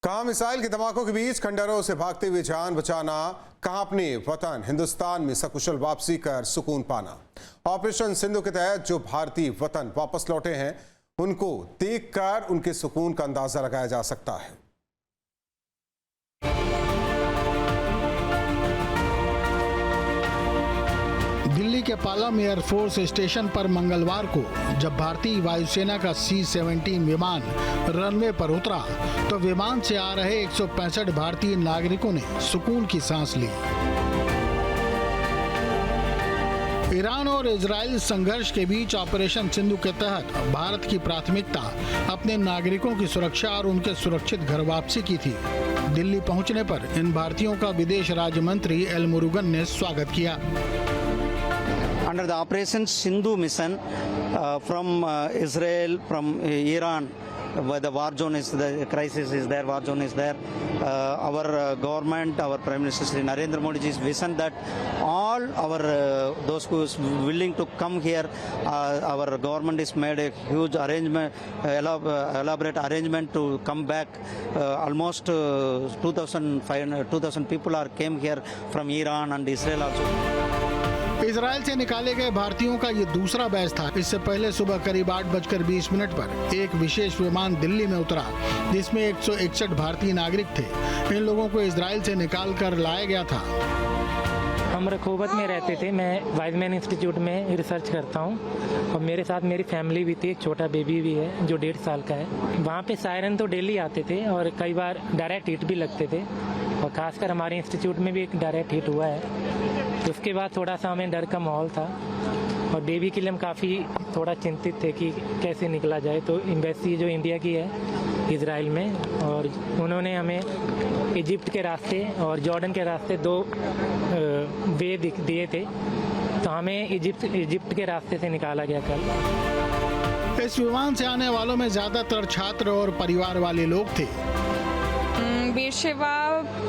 कहां मिसाइल के धमाकों के बीच खंडहरों से भागते हुए जान बचाना, कहां अपने वतन हिंदुस्तान में सकुशल वापसी कर सुकून पाना। ऑपरेशन सिंधु के तहत जो भारतीय वतन वापस लौटे हैं, उनको देखकर उनके सुकून का अंदाजा लगाया जा सकता है। दिल्ली के पालम एयरफोर्स स्टेशन पर मंगलवार को जब भारतीय वायुसेना का C-17 विमान रनवे पर उतरा तो विमान से आ रहे 165 भारतीय नागरिकों ने सुकून की सांस ली। ईरान और इजराइल संघर्ष के बीच ऑपरेशन सिंधु के तहत भारत की प्राथमिकता अपने नागरिकों की सुरक्षा और उनके सुरक्षित घर वापसी की थी। दिल्ली पहुंचने पर इन भारतीयों का विदेश राज्य मंत्री एल मुरुगन ने स्वागत किया। Under the Operation Sindhu mission from Israel, from Iran, where the war zone is, the crisis is there, war zone is there. Our government, our Prime Minister Shri Narendra Modi ji's vision that all our those who is willing to come here, our government is made a huge arrangement, elaborate arrangement to come back. Almost 2,000 people are came here from Iran and Israel also. Israel से निकाले गए भारतीयों का ये दूसरा batch था। इससे पहले सुबह करीब 8:20 पर एक विशेष विमान दिल्ली में उतरा, जिसमें 161 भारतीय नागरिक थे। इन लोगों को इजराइल से निकाल कर लाया गया था। हम रखोबत में रहते थे। मैं वाइजमैन इंस्टीट्यूट में रिसर्च करता हूँ और मेरे साथ मेरी फैमिली भी थी। एक छोटा बेबी भी है जो 1.5 साल का है। वहाँ पे सायरन तो डेली आते थे और कई बार डायरेक्ट हिट भी लगते थे और खासकर हमारे इंस्टीट्यूट में भी एक डायरेक्ट हिट हुआ है। उसके बाद थोड़ा सा हमें डर का माहौल था और बेबी के लिए हम काफ़ी थोड़ा चिंतित थे कि कैसे निकला जाए। तो एम्बेसी जो इंडिया की है इजराइल में, और उन्होंने हमें इजिप्ट के रास्ते और जॉर्डन के रास्ते 2 वे दिए थे, तो हमें इजिप्ट के रास्ते से निकाला गया कल। इस विमान से आने वालों में ज्यादातर छात्र और परिवार वाले लोग थे। बेरशेवा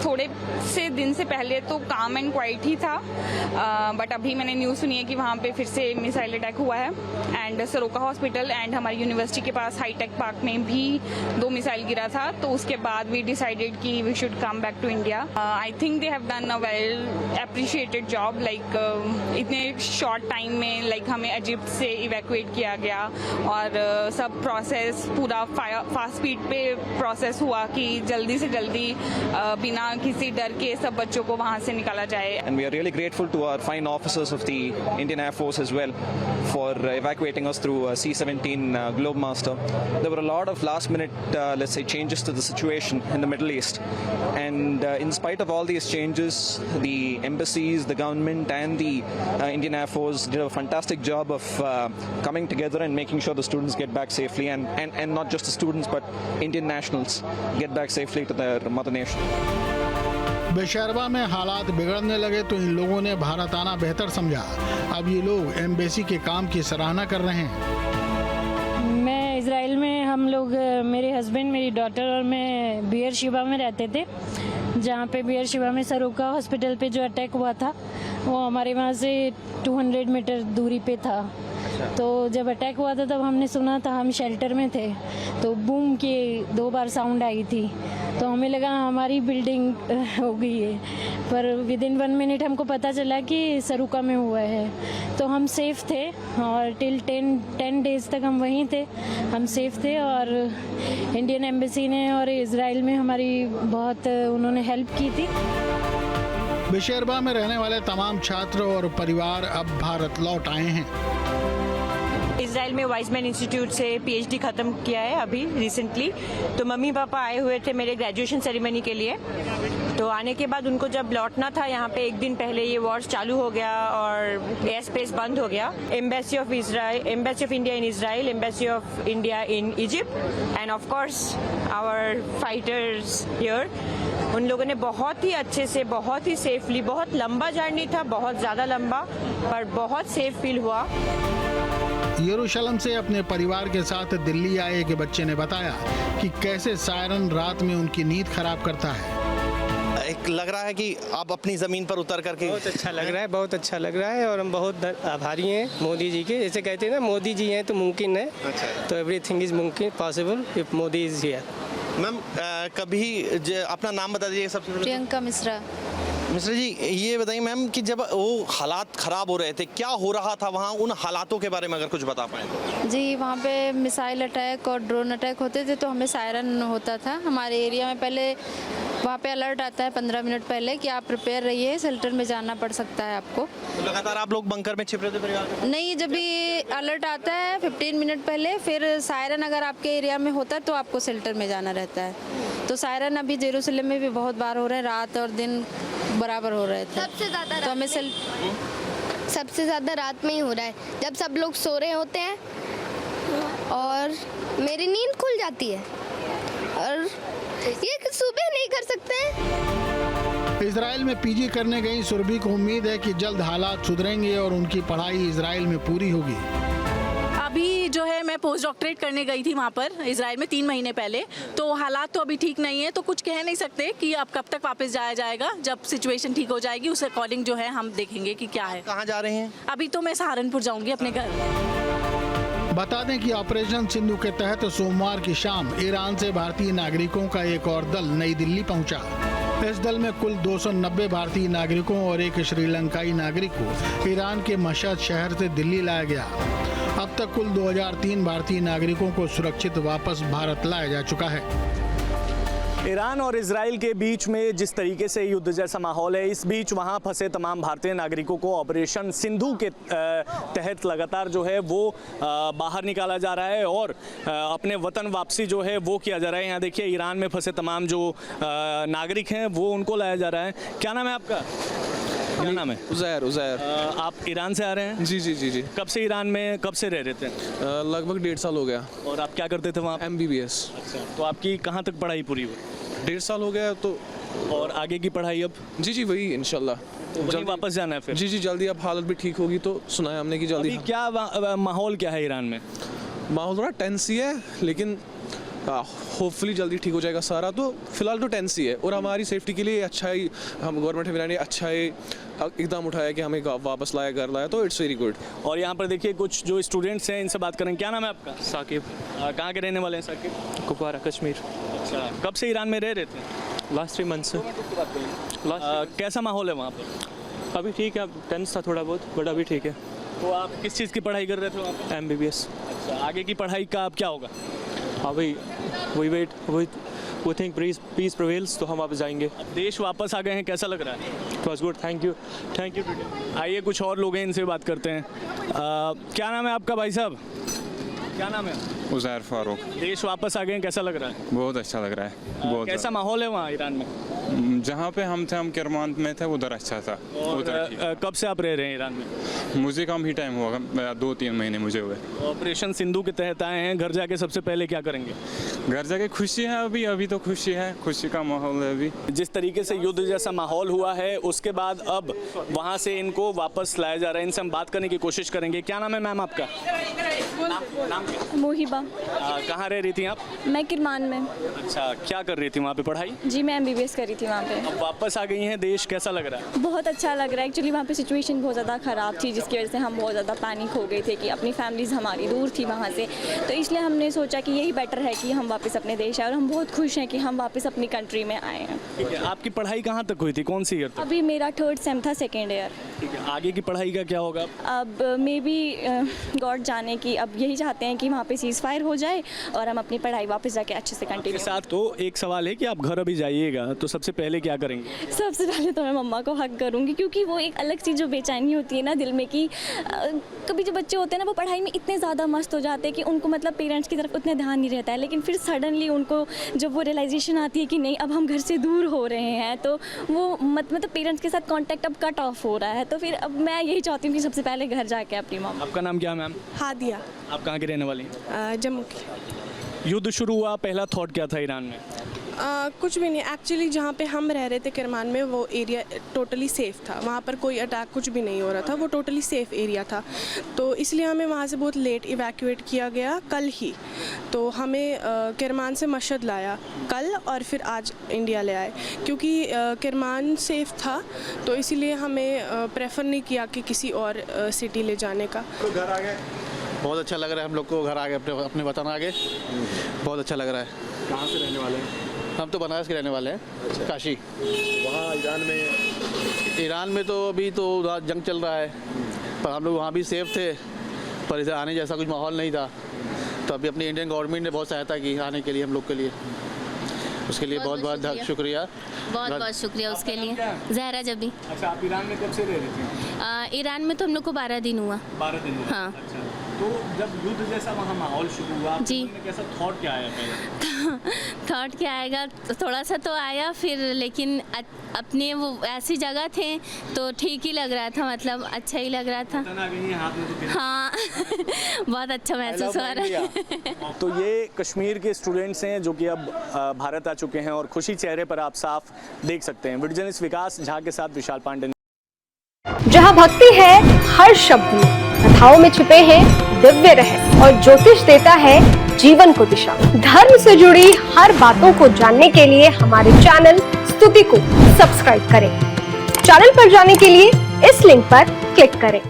थोड़े से दिन से पहले तो काम एंड क्वाइट ही था, बट अभी मैंने न्यूज़ सुनी है कि वहाँ पे फिर से मिसाइल अटैक हुआ है। एंड सरोका हॉस्पिटल एंड हमारी यूनिवर्सिटी के पास हाईटेक पार्क में भी 2 मिसाइल गिरा था। तो उसके बाद वी डिसाइडेड कि we should come back to India. I think they have done a well appreciated job. Like इतने शॉर्ट टाइम में हमें इजिप्ट से इवैक्यूएट किया गया और सब प्रोसेस पूरा फास्ट स्पीड पे प्रोसेस हुआ कि जल्दी से जल्दी बिना किसी डर के सब बच्चों को वहां से निकाला जाए। And we are really grateful to our fine officers of the Indian Air Force as well for evacuating us through C-17 Globemaster. There were a lot of last-minute, let's say, changes to the situation in the Middle East, and in spite of all these changes, the embassies, the government, and the Indian Air Force did a fantastic job of coming together and making sure the students get back safely, and not just the students, but Indian nationals get back safely to their mother nation. बेशरबा में हालात बिगड़ने लगे तो इन लोगों ने भारत आना बेहतर समझा। अब ये लोग एम्बेसी के काम की सराहना कर रहे हैं। मैं इजराइल में, हम लोग, मेरे हस्बैंड, मेरी डॉटर और मैं बियरशेबा में रहते थे, जहाँ पे बियरशेबा में सरोका हॉस्पिटल पे जो अटैक हुआ था वो हमारे वहाँ से 200 मीटर दूरी पे था। तो जब अटैक हुआ था तब हमने सुना था, हम शेल्टर में थे, तो बूम की 2 बार साउंड आई थी, तो हमें लगा हमारी बिल्डिंग हो गई है, पर विदिन 1 मिनट हमको पता चला कि सरुका में हुआ है। तो हम सेफ थे और टिल 10 डेज तक हम वहीं थे, हम सेफ थे। और इंडियन एम्बेसी ने और इजराइल में हमारी बहुत उन्होंने हेल्प की थी। बेशरबा में रहने वाले तमाम छात्र और परिवार अब भारत लौट आए हैं। इजराइल में वाइजमैन इंस्टीट्यूट से PhD खत्म किया है अभी रिसेंटली। तो मम्मी पापा आए हुए थे मेरे ग्रेजुएशन सेरेमनी के लिए। तो आने के बाद उनको जब लौटना था यहाँ पे, 1 दिन पहले ये वॉर चालू हो गया और एयर स्पेस बंद हो गया। Embassy of India in Israel, embassy of India in Egypt and of course our fighters here, उन लोगों ने बहुत ही अच्छे से, बहुत ही सेफली, बहुत लंबा जर्नी था, बहुत ज़्यादा लंबा, पर बहुत सेफ फील हुआ। यरूशलेम से अपने परिवार के साथ दिल्ली आए एक बच्चे ने बताया कि कैसे सायरन रात में उनकी नींद खराब करता है। एक लग रहा है कि आप अपनी ज़मीन पर उतर करके, बहुत अच्छा लग रहा है, बहुत अच्छा लग रहा है। और हम बहुत आभारी हैं मोदी जी के। जैसे कहते हैं ना, मोदी जी हैं तो मुमकिन है। अच्छा। तो एवरीथिंग इज मुमकिन, possible if Modi is here. Ma'am कभी अपना नाम बता दीजिए सबसे पहले। प्रियंका मिश्रा। मिश्रा जी, ये बताइए मैम कि जब वो हालात ख़राब हो रहे थे, क्या हो रहा था वहाँ, उन हालातों के बारे में अगर कुछ बता पाएँ तो। जी, वहाँ पे मिसाइल अटैक और ड्रोन अटैक होते थे तो हमें सायरन होता था। हमारे एरिया में पहले वहाँ पे अलर्ट आता है 15 मिनट पहले कि आप प्रिपेयर रहिए, शेल्टर में जाना पड़ सकता है आपको। तो लगातार आप लोग बंकर में छिप रहे थे परिवार में? नहीं, जब भी अलर्ट आता है 15 मिनट पहले, फिर सायरन अगर आपके एरिया में होता है तो आपको शेल्टर में जाना रहता है। तो सायरन अभी जेरूसलम में भी बहुत बार हो रहे हैं, रात और दिन बराबर हो रहे थे। सबसे ज़्यादा तो हमें सबसे ज़्यादा रात में ही हो रहा है, जब सब लोग सो रहे होते हैं और मेरी नींद खुल जाती है, और ये सुबह नहीं कर सकते हैं। इजराइल में पीजी करने गई सुरभि को उम्मीद है कि जल्द हालात सुधरेंगे और उनकी पढ़ाई इजराइल में पूरी होगी। अभी जो है मैं पोस्ट डॉक्टरेट करने गई थी वहाँ पर इजराइल में 3 महीने पहले, तो हालात तो अभी ठीक नहीं है, तो कुछ कह नहीं सकते कि अब कब तक वापस जाया जाएगा। जब सिचुएशन ठीक हो जाएगी उस अकॉर्डिंग जो है हम देखेंगे कि क्या है। कहाँ जा रहे हैं? अभी तो मैं सहारनपुर जाऊँगी अपने घर। बता दें कि ऑपरेशन सिंधु के तहत सोमवार की शाम ईरान से भारतीय नागरिकों का एक और दल नई दिल्ली पहुंचा। इस दल में कुल 290 भारतीय नागरिकों और एक श्रीलंकाई नागरिक को ईरान के मशहद शहर से दिल्ली लाया गया। अब तक कुल 2003 भारतीय नागरिकों को सुरक्षित वापस भारत लाया जा चुका है। ईरान और इजराइल के बीच में जिस तरीके से युद्ध जैसा माहौल है, इस बीच वहां फंसे तमाम भारतीय नागरिकों को ऑपरेशन सिंधु के तहत लगातार जो है वो बाहर निकाला जा रहा है और अपने वतन वापसी जो है वो किया जा रहा है। यहाँ देखिए, ईरान में फंसे तमाम जो नागरिक हैं वो उनको लाया जा रहा है। क्या नाम है आपका? क्या नाम है? उज़ैर। आप ईरान से आ रहे हैं? जी। कब से ईरान में, कब से रह रहे थे? लगभग 1.5 साल हो गया। और आप क्या करते थे वहाँ? MBBS। अच्छा, तो आपकी कहाँ तक पढ़ाई पूरी हुई? 1.5 साल हो गया। तो और आगे की पढ़ाई अब? जी वही इंशाल्लाह। तो जल्दी वापस जाना है फिर? जी जल्दी, अब हालत भी ठीक होगी तो सुना है हमने कि जल्दी। क्या माहौल क्या है ईरान में? माहौल थोड़ा टेंस ही है, लेकिन होपफुली जल्दी ठीक हो जाएगा सारा। तो फिलहाल तो टेंस ही है और हमारी सेफ्टी के लिए अच्छा ही हम गवर्नमेंट ऑफ ईरान ने अच्छा ही एकदम उठाया कि हमें वापस लाया, घर लाया, तो इट्स वेरी गुड। और यहाँ पर देखिए कुछ जो स्टूडेंट्स हैं, इनसे बात करें। क्या नाम है आपका? साकिब। कहाँ के रहने वाले हैं साकिब? कुपवारा, कश्मीर। अच्छा, कब से ईरान में रह रहे थे? लास्ट 3 मंथ से। कैसा माहौल है वहाँ पर? अभी ठीक है, टेंस था थोड़ा बहुत, बट अभी ठीक है। तो आप किस चीज़ की पढ़ाई कर रहे थे वहाँ पर? MBBS। अच्छा, आगे की पढ़ाई का अब क्या होगा? हाँ भाई, वी थिंक पीस प्रिवेल्स, तो हम वापस जाएंगे। अब देश वापस आ गए हैं, कैसा लग रहा है? It was good, thank you. आइए कुछ और लोग हैं, इनसे बात करते हैं। क्या नाम है आपका भाई साहब? क्या नाम है? उज़ैर फारूक। देश वापस आ गए हैं, कैसा लग रहा है? बहुत अच्छा लग रहा है। बहुत कैसा माहौल है वहाँ ईरान में? जहाँ पे हम थे, हम किरमान में थे, उधर अच्छा था। और कब से आप रह रहे हैं ईरान में? मुझे कम ही टाइम हुआ, 2-3 महीने मुझे हुए। ऑपरेशन सिंधु के तहत आए हैं, घर जाके सबसे पहले क्या करेंगे? घर जाके खुशी है, अभी तो खुशी है, खुशी का माहौल है अभी। जिस तरीके से युद्ध जैसा माहौल हुआ है, उसके बाद अब वहाँ से इनको वापस लाया जा रहा है। इनसे हम बात करने की कोशिश करेंगे। क्या नाम है मैम आपका? नाम क्या? मोहिबा। कहाँ रह रही थी आप? मैं किरमान में। अच्छा, क्या कर रही थी वहाँ पे पढ़ाई? जी, मैं MBBS कर रही थी वहाँ पे। अब वापस आ गई हैं देश, कैसा लग रहा है? बहुत अच्छा लग रहा है। एक्चुअली वहाँ पे सिचुएशन बहुत ज़्यादा ख़राब थी, जिसकी वजह से हम बहुत ज़्यादा पैनिक हो गए थे कि अपनी फैमिलीज़ हमारी दूर थी वहाँ से। तो इसलिए हमने सोचा कि यही बेटर है कि हम वापस अपने देश आए, और हम बहुत खुश हैं कि हम वापस अपनी कंट्री में आए हैं। ठीक है, आपकी पढ़ाई कहाँ तक हुई थी, कौन सी ईयर तक? अभी मेरा 3rd सेम था, 2nd ईयर। ठीक है, आगे की पढ़ाई का क्या होगा? अब मे बी गॉड जाने की, अब यही चाहते हैं कि वहाँ पे सीज़ फायर हो जाए और हम अपनी पढ़ाई वापस जाके अच्छे से कंटिन्यू। साथ तो एक सवाल है कि आप घर अभी जाइएगा तो सबसे पहले क्या करेंगे? सबसे पहले तो मैं मम्मा को हक करूँगी, क्योंकि वो एक अलग सी जो बेचैनी होती है ना दिल में कि कभी जो बच्चे होते हैं ना, वो पढ़ाई में इतने ज़्यादा मस्त हो जाते हैं कि उनको मतलब पेरेंट्स की तरफ उतना ध्यान नहीं रहता है, लेकिन फिर सडनली उनको जब वो रियलाइजेशन आती है कि नहीं, अब हम घर से दूर हो रहे हैं, तो वो मतलब पेरेंट्स के साथ कॉन्टैक्ट अब कट ऑफ हो रहा है। तो फिर अब मैं यही चाहती हूँ कि सबसे पहले घर जाके अपनी मम्मा। आपका नाम क्या है मैम? हादिया। आप कहाँ की रहने वाली हैं? जम्मू की। युद्ध शुरू हुआ, पहला थॉट क्या था ईरान में? कुछ भी नहीं। एक्चुअली जहाँ पे हम रह रहे थे किरमान में, वो एरिया टोटली सेफ़ था। वहाँ पर कोई अटैक कुछ भी नहीं हो रहा था, वो टोटली सेफ़ एरिया था। तो इसलिए हमें वहाँ से बहुत लेट इवैक्यूएट किया गया, कल ही। तो हमें किरमान से मशहद लाया कल, और फिर आज इंडिया ले आए, क्योंकि किरमान सेफ़ था, तो इसीलिए हमें प्रेफर नहीं किया कि किसी और सिटी ले जाने का। तो घर आ गए, बहुत अच्छा लग रहा है हम लोग को, घर आ गए, अपने वतन आ गए, बहुत अच्छा लग रहा है। कहाँ से रहने वाले हैं? हम तो बनारस के रहने वाले हैं, काशी। वहाँ ईरान में तो अभी तो जंग चल रहा है, पर हम लोग वहाँ भी सेफ थे, पर इधर आने जैसा कुछ माहौल नहीं था। तो अभी अपनी इंडियन गवर्नमेंट ने बहुत सहायता की आने के लिए हम लोग के लिए, उसके लिए बहुत बहुत शुक्रिया। बहुत बहुत शुक्रिया उसके लिए। जहरा जबी। अच्छा, आप ईरान में कब से रह रहे थे? ईरान में तो हम लोग को 12 दिन हुआ। 12 दिन? हाँ। अच्छा, तो जब युद्ध जैसा वहाँ माहौल शुरू हुआ जी, कैसा थॉट क्या आया पहले? थॉट क्या आएगा, थोड़ा सा तो आया, फिर लेकिन अपने वो ऐसी जगह थे तो ठीक ही लग रहा था, मतलब अच्छा ही लग रहा था। हाथ में तो हाँ बहुत अच्छा महसूस हो रहा है। तो ये कश्मीर के स्टूडेंट्स हैं जो कि अब भारत आ चुके हैं और खुशी चेहरे पर आप साफ देख सकते हैं। वीडियो जर्नलिस्ट विकास झा के साथ विशाल पांडे। जहाँ भक्ति है हर शब्द में, कथाओं में छिपे हैं दिव्य रहस्य और ज्योतिष देता है जीवन को दिशा। धर्म से जुड़ी हर बातों को जानने के लिए हमारे चैनल स्तुति को सब्सक्राइब करें। चैनल पर जाने के लिए इस लिंक पर क्लिक करें।